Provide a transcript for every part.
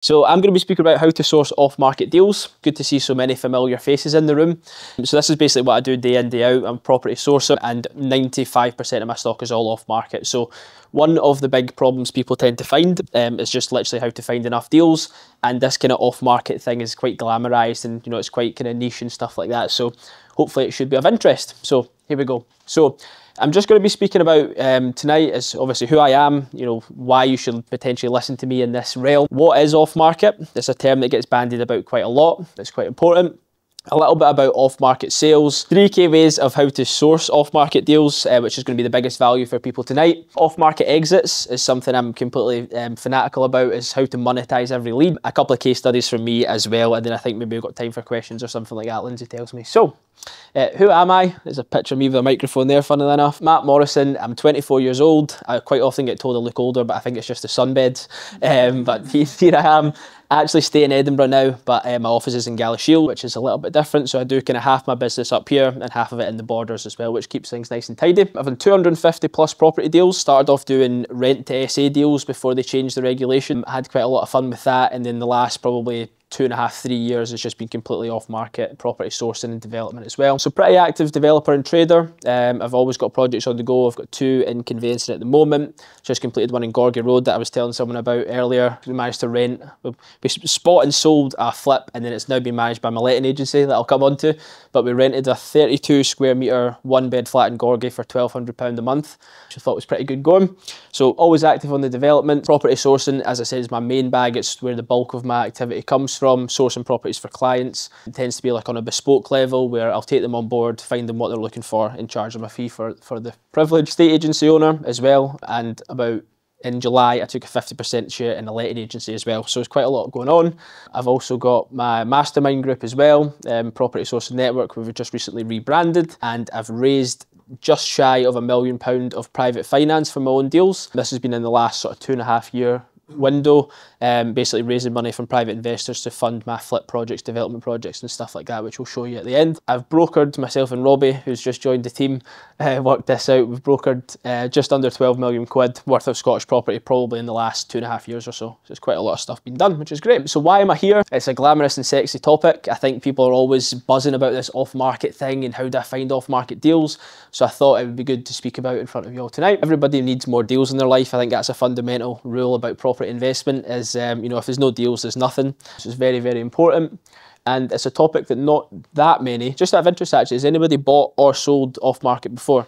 So I'm going to be speaking about how to source off-market deals. Good to see so many familiar faces in the room. So this is basically what I do day in, day out. I'm a property sourcer and 95% of my stock is all off-market. So one of the big problems people tend to find is just literally how to find enough deals. And this kind of off-market thing is quite glamorized and it's quite kind of niche and stuff like that. So hopefully it should be of interest. So here we go. So I'm just going to be speaking about tonight is obviously who I am, why you should potentially listen to me in this realm. What is off-market? It's a term that gets bandied about quite a lot. It's quite important. A little bit about off-market sales, 3 key ways of how to source off-market deals, which is going to be the biggest value for people tonight. Off-market exits is something I'm completely fanatical about, is how to monetize every lead. A couple of case studies from me as well, and then I think maybe we've got time for questions or something like that, Lindsay tells me. So, who am I? There's a picture of me with a microphone there, funnily enough. Matt Morrison, I'm 24 years old. I quite often get told I look older, but I think it's just the sunbeds. But here I am. I actually stay in Edinburgh now, but my office is in Galashiel, which is a little bit different. So I do kind of half my business up here and half of it in the borders as well, which keeps things nice and tidy. I've done 250 plus property deals. Started off doing rent to SA deals before they changed the regulation. I had quite a lot of fun with that. And then the last probably 2.5, 3 years has just been completely off market property sourcing and development as well. So pretty active developer and trader. I've always got projects on the go. I've got 2 in conveyancing at the moment. Just completed one in Gorgie Road that I was telling someone about earlier. We managed to rent, we spot and sold a flip, and then it's now been managed by my letting agency that I'll come on to. But we rented a 32 square metre 1-bed flat in Gorgie for £1,200 a month, which I thought was pretty good going. So always active on the development. Property sourcing, as I said, is my main bag. It's where the bulk of my activity comes from. Sourcing properties for clients. It tends to be like on a bespoke level where I'll take them on board, find them what they're looking for and charge them a fee for the privilege. Estate agency owner as well, and in July I took a 50% share in a letting agency as well. So there's quite a lot going on. I've also got my mastermind group as well, Property Sourcing Network, we've just recently rebranded, and I've raised just shy of £1 million of private finance for my own deals. This has been in the last sort of 2.5 year window, basically raising money from private investors to fund my flip projects, development projects and stuff like that, which we'll show you at the end. I've brokered, myself and Robbie, who's just joined the team, worked this out. We've brokered just under 12 million quid worth of Scottish property probably in the last 2.5 years or so. So there's quite a lot of stuff being done, which is great. So why am I here? It's a glamorous and sexy topic. I think people are always buzzing about this off-market thing and how do I find off-market deals. So I thought it would be good to speak about in front of you all tonight. Everybody needs more deals in their life. I think that's a fundamental rule about property investment is, if there's no deals, there's nothing. So it's very, very important. And it's a topic that not that many, just out of interest actually, has anybody bought or sold off market before?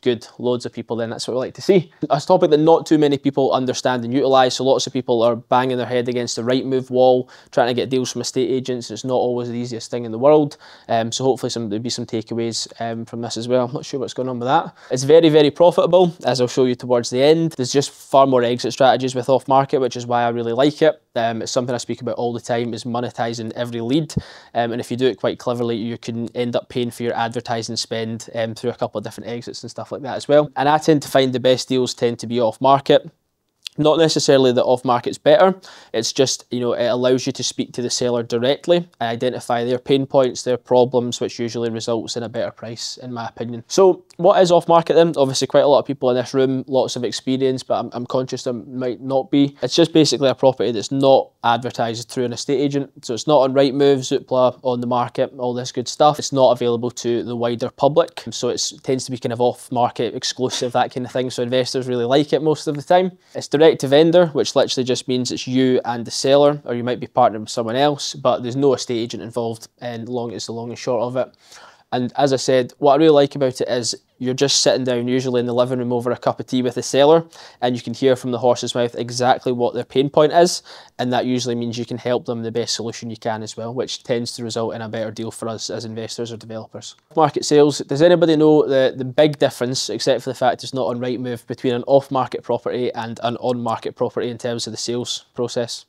Good, loads of people then, that's what we like to see. It's a topic that not too many people understand and utilise, so lots of people are banging their head against the Rightmove wall, trying to get deals from estate agents. It's not always the easiest thing in the world, so hopefully there'll be some takeaways from this as well. I'm not sure what's going on with that. It's very, very profitable, as I'll show you towards the end. There's just far more exit strategies with off-market, which is why I really like it. It's something I speak about all the time, is monetising every lead, and if you do it quite cleverly, you can end up paying for your advertising spend through a couple of different exits and stuff like that as well. And I tend to find the best deals tend to be off market. Not necessarily that off market's better, it's just, it allows you to speak to the seller directly, identify their pain points, their problems, which usually results in a better price, in my opinion. So what is off market then? Obviously quite a lot of people in this room, lots of experience, but I'm conscious there might not be. It's just basically a property that's not advertised through an estate agent. So it's not on Rightmove, Zoopla, on the market, all this good stuff. It's not available to the wider public. So it tends to be kind of off market, exclusive, that kind of thing. So investors really like it most of the time. It's direct to vendor, which literally just means it's you and the seller, or you might be partnered with someone else, but there's no estate agent involved, and it's the long and short of it. And as I said, what I really like about it is you're just sitting down, usually in the living room over a cup of tea with the seller, and you can hear from the horse's mouth exactly what their pain point is, and that usually means you can help them the best solution you can as well, which tends to result in a better deal for us as investors or developers. Market sales, does anybody know the big difference, except for the fact it's not on Rightmove, between an off-market property and an on-market property in terms of the sales process?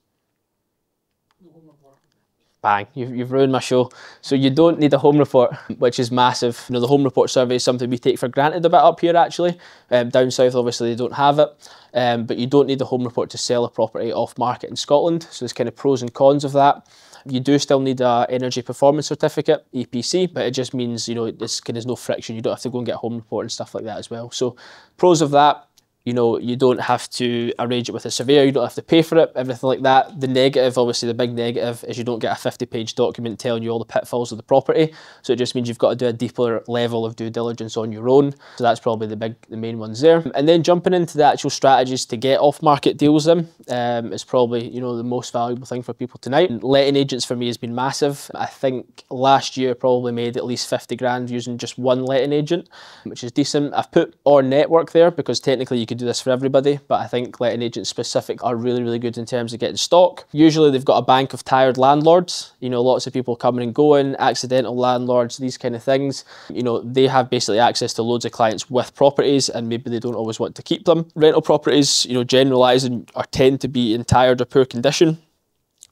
Bang, you've ruined my show. So you don't need a home report, which is massive. The home report survey is something we take for granted a bit up here actually. Down south obviously they don't have it, but you don't need a home report to sell a property off market in Scotland. So there's kind of pros and cons of that. You do still need a energy performance certificate, EPC, but it just means, there's no friction. You don't have to go and get a home report and stuff like that as well. So pros of that, You know, you don't have to arrange it with a surveyor, you don't have to pay for it, everything like that. The negative, obviously the big negative, is you don't get a 50-page document telling you all the pitfalls of the property. So it just means you've got to do a deeper level of due diligence on your own. So that's probably the main ones there. And then jumping into the actual strategies to get off-market deals in is probably, you know, the most valuable thing for people tonight. And letting agents for me has been massive. I think last year probably made at least 50 grand using just one letting agent, which is decent. I've put our network there because technically you could do this for everybody, but I think letting agents specific are really, really good in terms of getting stock. Usually they've got a bank of tired landlords, you know, lots of people coming and going, accidental landlords, these kind of things. You know, they have basically access to loads of clients with properties and maybe they don't always want to keep them. Rental properties, you know, generalising, tend to be in tired or poor condition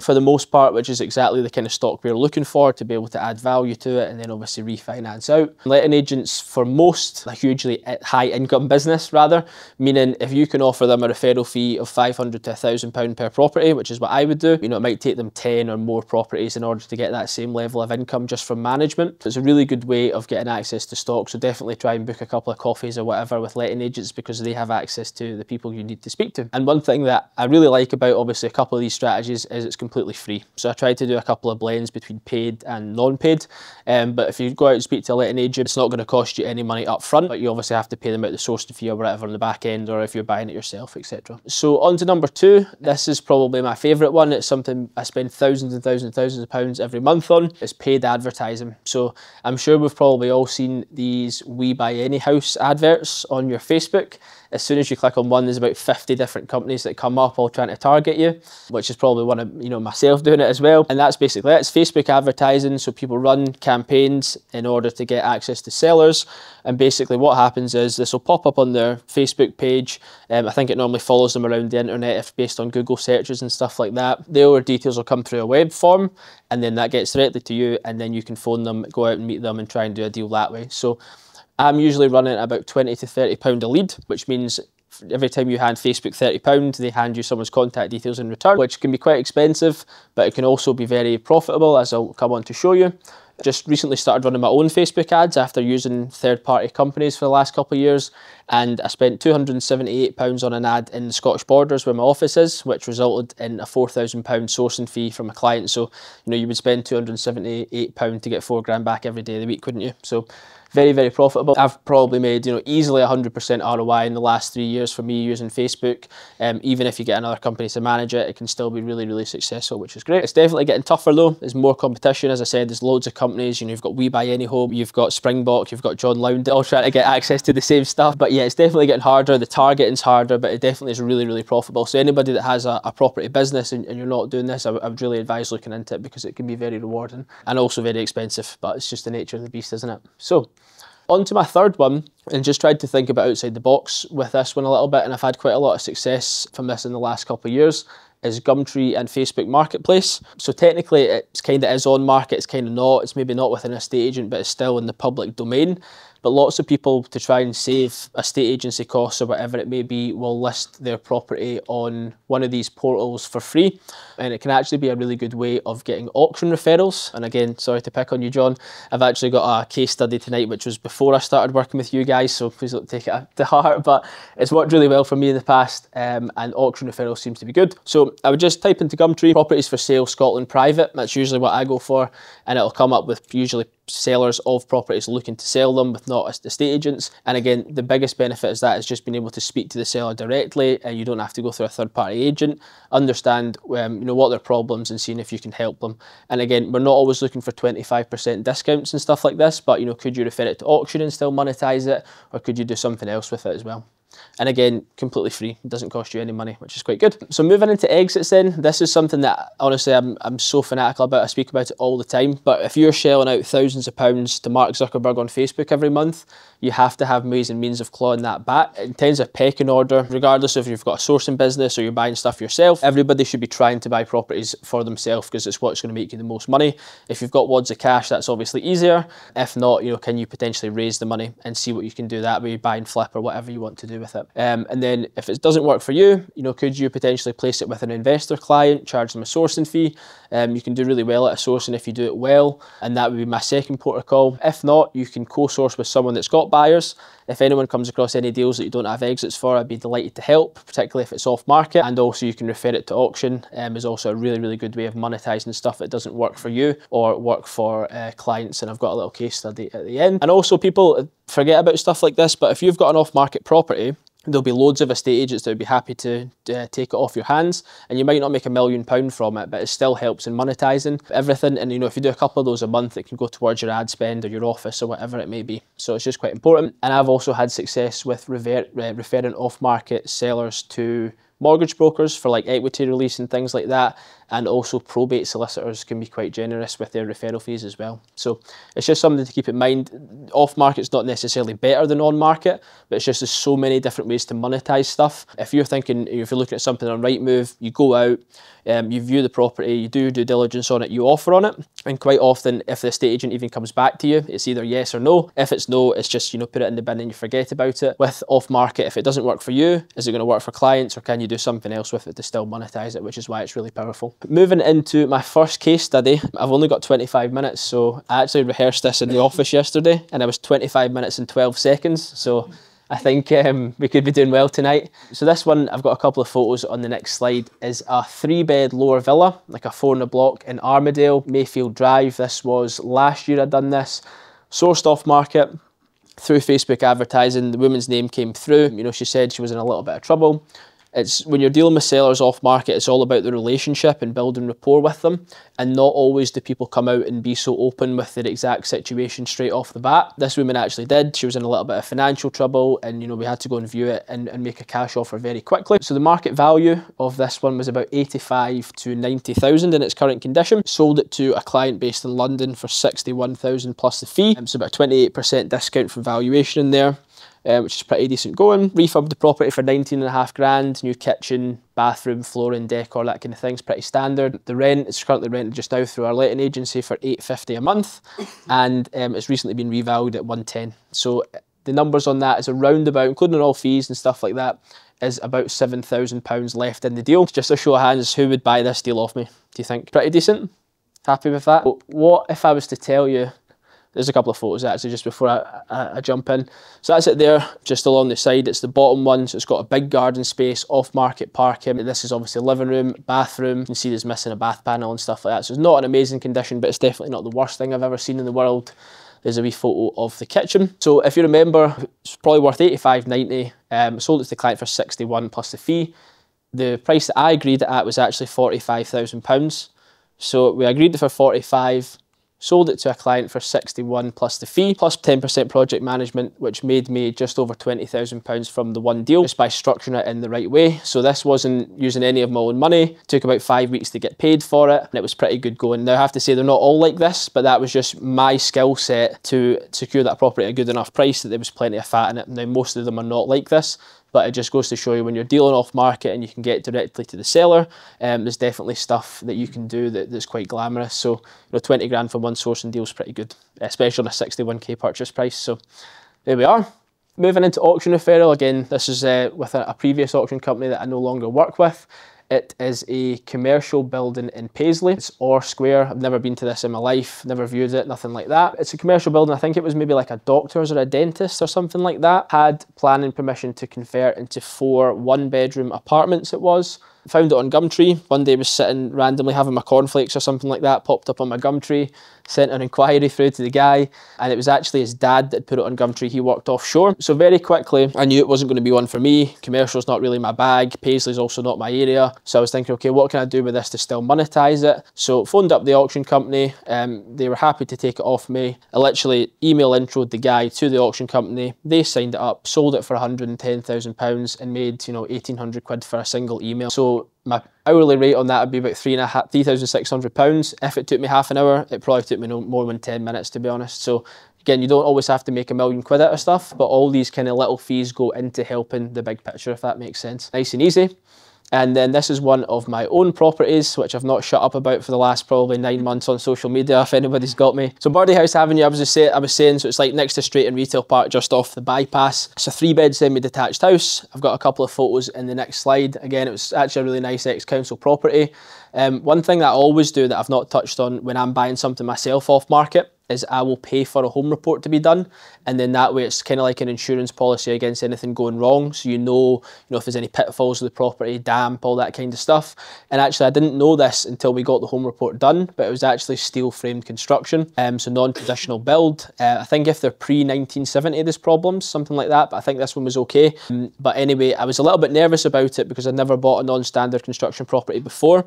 for the most part, which is exactly the kind of stock we're looking for to be able to add value to it and then obviously refinance out. Letting agents for most, a hugely high income business rather, meaning if you can offer them a referral fee of £500 to £1,000 per property, which is what I would do, you know, it might take them 10 or more properties in order to get that same level of income just from management. So it's a really good way of getting access to stock. So definitely try and book a couple of coffees or whatever with letting agents because they have access to the people you need to speak to. And one thing that I really like about obviously a couple of these strategies is it's completely free. So I tried to do a couple of blends between paid and non-paid, but if you go out and speak to a letting agent, it's not going to cost you any money up front, but you obviously have to pay them out the sourcing fee or whatever on the back end, or if you're buying it yourself, etc. So on to number two. This is probably my favourite one. It's something I spend thousands and thousands and thousands of pounds every month on. It's paid advertising. So I'm sure we've probably all seen these We Buy Any House adverts on your Facebook. As soon as you click on one, there's about 50 different companies that come up all trying to target you, which is probably one of, you know, myself doing it as well. And that's basically it. It's Facebook advertising. So people run campaigns in order to get access to sellers. And basically what happens is this will pop up on their Facebook page. I think it normally follows them around the internet if based on Google searches and stuff like that. Their details will come through a web form and then that gets directly to you and then you can phone them, go out and meet them and try and do a deal that way. So I'm usually running about £20 to £30 a lead, which means every time you hand Facebook £30, they hand you someone's contact details in return, which can be quite expensive, but it can also be very profitable, as I'll come on to show you. Just recently started running my own Facebook ads after using third-party companies for the last couple of years, and I spent £278 on an ad in the Scottish Borders where my office is, which resulted in a £4,000 sourcing fee from a client. So, you know, you would spend £278 to get £4 back every day of the week, couldn't you? So very, very profitable. I've probably made, you know, easily 100% ROI in the last 3 years for me using Facebook. Even if you get another company to manage it, it can still be really, really successful, which is great. It's definitely getting tougher though. There's more competition. As I said, there's loads of companies. You know, you've got We Buy Any Home, you've got Springbok, you've got John Lowndes, all trying to get access to the same stuff. But yeah, it's definitely getting harder. The targeting's harder, but it definitely is really, really profitable. So anybody that has a property business and you're not doing this, I would really advise looking into it because it can be very rewarding and also very expensive, but it's just the nature of the beast, isn't it? So on to my third one, and just tried to think about outside the box with this one a little bit, and I've had quite a lot of success from this in the last couple of years, is Gumtree and Facebook Marketplace. So technically it's kind of is on market, it's kind of not, it's maybe not with an estate agent, but it's still in the public domain. But lots of people, to try and save estate agency costs or whatever it may be, will list their property on one of these portals for free. And it can actually be a really good way of getting auction referrals. And again, sorry to pick on you, John. I've actually got a case study tonight, which was before I started working with you guys, so please don't take it to heart. But it's worked really well for me in the past, and auction referrals seems to be good. So I would just type into Gumtree, properties for sale, Scotland private. That's usually what I go for. And it'll come up with usually sellers of properties looking to sell them with not estate agents. And again, the biggest benefit is that is just being able to speak to the seller directly, and you don't have to go through a third-party agent. Understand you know, what their problems and seeing if you can help them. And again, we're not always looking for 25% discounts and stuff like this, but you know, could you refer it to auction and still monetize it, or could you do something else with it as well? And again, completely free. It doesn't cost you any money, which is quite good. So moving into exits then, this is something that honestly I'm so fanatical about. I speak about it all the time. But if you're shelling out thousands of pounds to Mark Zuckerberg on Facebook every month, you have to have ways and means of clawing that back. In terms of pecking order, regardless if you've got a sourcing business or you're buying stuff yourself, everybody should be trying to buy properties for themselves because it's what's going to make you the most money. If you've got wads of cash, that's obviously easier. If not, you know, can you potentially raise the money and see what you can do that way, buy and flip or whatever you want to do with it. And then if it doesn't work for you, you know, could you potentially place it with an investor client, charge them a sourcing fee? You can do really well at a sourcing if you do it well, and that would be my second port of call. If not, you can co-source with someone that's got buyers, If anyone comes across any deals that you don't have exits for, I'd be delighted to help, particularly if it's off market. And also you can refer it to auction, is also a really, really good way of monetizing stuff that doesn't work for you or work for clients. And I've got a little case study at the end. And also people forget about stuff like this, but if you've got an off-market property, there'll be loads of estate agents that would be happy to take it off your hands, and you might not make £1 million from it, but it still helps in monetising everything. And you know, if you do a couple of those a month, it can go towards your ad spend or your office or whatever it may be. So it's just quite important. And I've also had success with referring off-market sellers to mortgage brokers for like equity release and things like that. And also probate solicitors can be quite generous with their referral fees as well. So it's just something to keep in mind. Off market's not necessarily better than on market, but it's just there's so many different ways to monetize stuff. If you're thinking, if you're looking at something on Rightmove, you go out, you view the property, you do due diligence on it, you offer on it. And quite often, if the estate agent even comes back to you, it's either yes or no. If it's no, it's just, you know, put it in the bin and you forget about it. With off market, if it doesn't work for you, is it going to work for clients, or can you do something else with it to still monetize it, which is why it's really powerful. Moving into my first case study, I've only got 25 minutes, so I actually rehearsed this in the office yesterday, and I was 25 minutes and 12 seconds, so I think we could be doing well tonight. So this one, I've got a couple of photos on the next slide, is a 3-bed lower villa, like a 4 in a block in Armadale, Mayfield Drive. This was last year I'd done this, sourced off market through Facebook advertising. The woman's name came through, you know, she said she was in a little bit of trouble. It's when you're dealing with sellers off market, it's all about the relationship and building rapport with them. And not always do people come out and be so open with their exact situation straight off the bat. This woman actually did. She was in a little bit of financial trouble, and you know, we had to go and view it and make a cash offer very quickly. So the market value of this one was about 85 to 90,000 in its current condition. Sold it to a client based in London for 61,000 plus the fee. So about a 28% discount from valuation in there. Which is pretty decent going. Refurbed the property for 19.5 grand, new kitchen, bathroom, flooring, decor, that kind of thing's pretty standard. The rent is currently rented just now through our letting agency for £850 a month, and it's recently been revalued at 110. So the numbers on that is around about, including all fees and stuff like that, is about £7,000 left in the deal. Just a show of hands, who would buy this deal off me, do you think? Pretty decent? Happy with that? What if I was to tell you, there's a couple of photos actually just before I jump in. So that's it there, just along the side. It's the bottom one, so it's got a big garden space, off-market parking. This is obviously a living room, bathroom. You can see there's missing a bath panel and stuff like that. So it's not an amazing condition, but it's definitely not the worst thing I've ever seen in the world. There's a wee photo of the kitchen. So if you remember, it's probably worth 85.90. Sold it to the client for 61 plus the fee. The price that I agreed at was actually £45,000. So we agreed for 45. Sold it to a client for 61 plus the fee, plus 10% project management, which made me just over £20,000 from the one deal, just by structuring it in the right way. So this wasn't using any of my own money. It took about 5 weeks to get paid for it, and it was pretty good going. Now I have to say they're not all like this, but that was just my skill set to secure that property at a good enough price that there was plenty of fat in it. Now most of them are not like this, but it just goes to show you when you're dealing off market and you can get directly to the seller, there's definitely stuff that you can do that's quite glamorous. So, you know, 20 grand for one sourcing deal is pretty good, especially on a 61k purchase price. So there we are. Moving into auction referral, again, this is with a previous auction company that I no longer work with. It is a commercial building in Paisley. It's R Square. I've never been to this in my life, never viewed it, nothing like that. It's a commercial building. I think it was maybe like a doctor's or a dentist or something like that. Had planning permission to convert into 4 one-bedroom apartments it was. Found it on Gumtree. One day I was sitting randomly having my cornflakes or something like that, popped up on my Gumtree, sent an inquiry through to the guy, and it was actually his dad that had put it on Gumtree. He worked offshore. So very quickly, I knew it wasn't going to be one for me. Commercial's not really my bag. Paisley's also not my area. So I was thinking, okay, what can I do with this to still monetize it? So phoned up the auction company. They were happy to take it off me. I literally email introed the guy to the auction company. They signed it up, sold it for £110,000 and made, you know, 1,800 quid for a single email. So my hourly rate on that would be about £3,600. If it took me half an hour, it probably took me no more than 10 minutes, to be honest. So again, you don't always have to make £1 million quid out of stuff, but all these kind of little fees go into helping the big picture, if that makes sense. Nice and easy. And then this is one of my own properties, which I've not shut up about for the last probably 9 months on social media, if anybody's got me. So Birdie House Avenue, I was saying, so it's like next to Straight and Retail Park, just off the bypass. It's a 3-bed semi-detached house. I've got a couple of photos in the next slide. Again, it was actually a really nice ex-council property. One thing that I always do that I've not touched on when I'm buying something myself off market, is I will pay for a home report to be done, and then that way it's kind of like an insurance policy against anything going wrong, so you know if there's any pitfalls with the property, damp, all that kind of stuff. And actually I didn't know this until we got the home report done, but it was actually steel framed construction, so non-traditional build. I think if they're pre-1970 there's problems, something like that, but I think this one was okay. But anyway, I was a little bit nervous about it because I'd never bought a non-standard construction property before.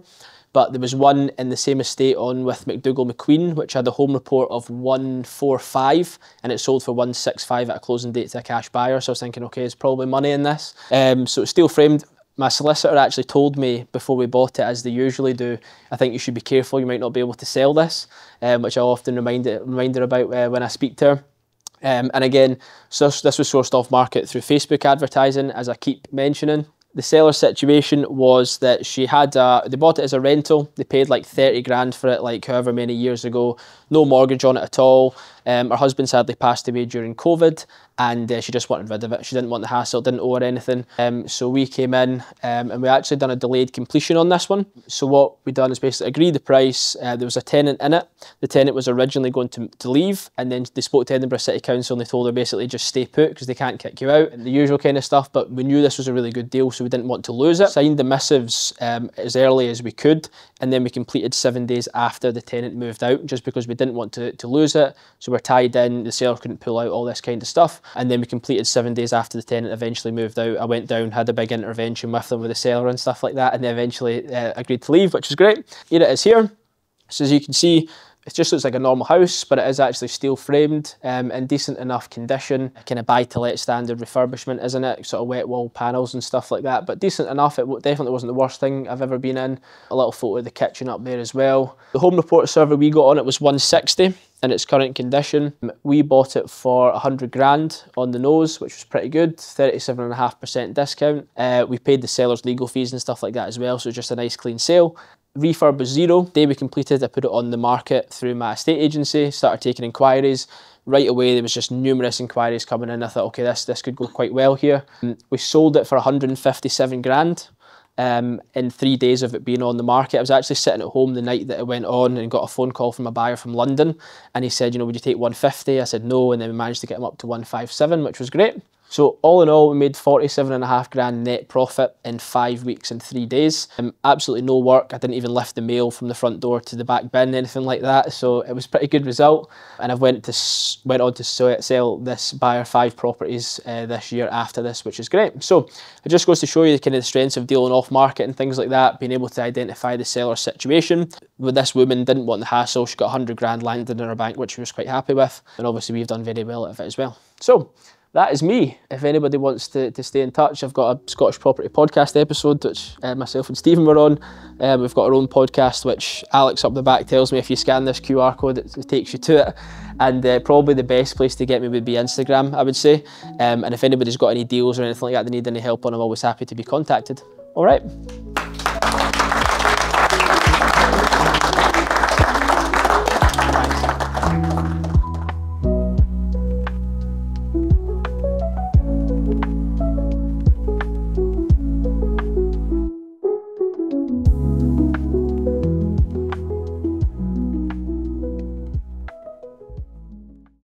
But there was one in the same estate on with McDougall McQueen, which had a home report of 145, and it sold for 165 at a closing date to a cash buyer. So I was thinking, okay, there's probably money in this. So it's steel framed. My solicitor actually told me before we bought it, as they usually do, I think you should be careful, you might not be able to sell this, which I often remind her about when I speak to her. And again, so this was sourced off market through Facebook advertising, as I keep mentioning. The seller's situation was that she had they bought it as a rental. They paid like 30 grand for it, like however many years ago. No mortgage on it at all. Her husband sadly passed away during COVID, and she just wanted rid of it. She didn't want the hassle, didn't owe her anything. So we came in and we actually done a delayed completion on this one. So what we done is basically agree the price. There was a tenant in it. The tenant was originally going to leave, and then they spoke to Edinburgh City Council and they told her basically just stay put because they can't kick you out, and the usual kind of stuff. But we knew this was a really good deal, so we didn't want to lose it. Signed the missives as early as we could, and then we completed 7 days after the tenant moved out, just because we didn't want to lose it. So we're tied in, the seller couldn't pull out, all this kind of stuff. And then we completed 7 days after the tenant eventually moved out. I went down, had a big intervention with them, with the seller and stuff like that, and they eventually agreed to leave, which was great. Here it is here. So as you can see, it just looks like a normal house, but it is actually steel framed, in decent enough condition. Kind of buy-to-let standard refurbishment, isn't it? Sort of wet wall panels and stuff like that, but decent enough. It definitely wasn't the worst thing I've ever been in. A little photo of the kitchen up there as well. The home report survey we got on it was 160 in its current condition. We bought it for 100 grand on the nose, which was pretty good, 37.5% discount. We paid the seller's legal fees and stuff like that as well, so it was just a nice clean sale. Refurb was zero. The day we completed, I put it on the market through my estate agency, started taking inquiries. Right away, there was just numerous inquiries coming in. I thought, okay, this could go quite well here. We sold it for 157 grand in 3 days of it being on the market. I was actually sitting at home the night that it went on and got a phone call from a buyer from London, and he said, would you take 150? I said no, and then we managed to get him up to 157, which was great. So all in all, we made 47.5 grand net profit in 5 weeks and 3 days. Absolutely no work. I didn't even lift the mail from the front door to the back bin, anything like that. So it was a pretty good result. And I've went on to sell this buyer 5 properties this year after this, which is great. So it just goes to show you kind of the strengths of dealing off market and things like that, being able to identify the seller's situation. With this woman, didn't want the hassle. She got 100 grand landed in her bank, which she was quite happy with. And obviously we've done very well out of it as well. So that is me. If anybody wants to stay in touch, I've got a Scottish Property podcast episode, which myself and Stephen were on. We've got our own podcast, which Alex up the back tells me if you scan this QR code, it takes you to it. And probably the best place to get me would be Instagram, I would say. And if anybody's got any deals or anything like that they need any help on, I'm always happy to be contacted. All right.